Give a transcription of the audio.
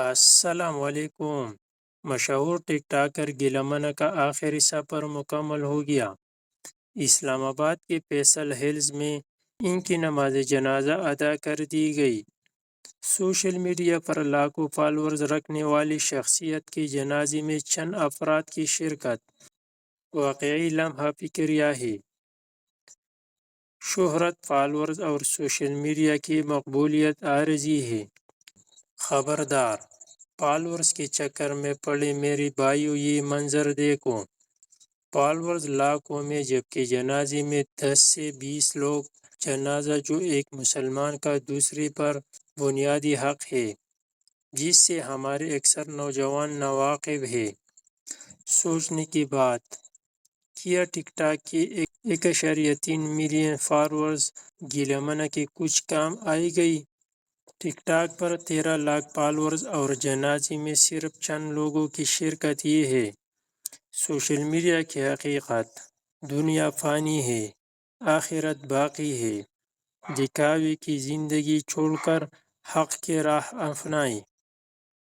السلام علیکم۔ مشہور ٹک ٹاکر گیلمن کا آخری سفر مکمل ہو گیا۔ اسلام آباد کے فیصل ہلز میں ان کی نماز جنازہ ادا کر دی گئی۔ سوشل میڈیا پر لاکھوں فالورز رکھنے والی شخصیت کے جنازے میں چند افراد کی شرکت واقعی لمحہ فکریہ ہے۔ شہرت، فالورز اور سوشل میڈیا کی مقبولیت عارضی ہے۔ خبردار، فالورز کے چکر میں پڑے میرے بھائیو، یہ منظر دیکھو۔ فالورز لاکھوں میں جبکہ جنازے میں 10 سے 20 لوگ۔ جنازہ جو ایک مسلمان کا دوسرے پر بنیادی حق ہے، جس سے ہمارے اکثر نوجوان ناواقف ہیں۔ سوچنے کی بات، کیا ٹک ٹاک کے 1.3 ملین فالورز گیلمن کے کچھ کام آئے گی؟ ٹک ٹاک پر 13 لاکھ فالورز اور جنازے میں صرف چند لوگوں کی شرکت، یہ ہے سوشل میڈیا کی حقیقت۔ دنیا فانی ہے، آخرت باقی ہے۔ دکھاوے کی زندگی چھوڑ کر حق کی راہ اپنائیں۔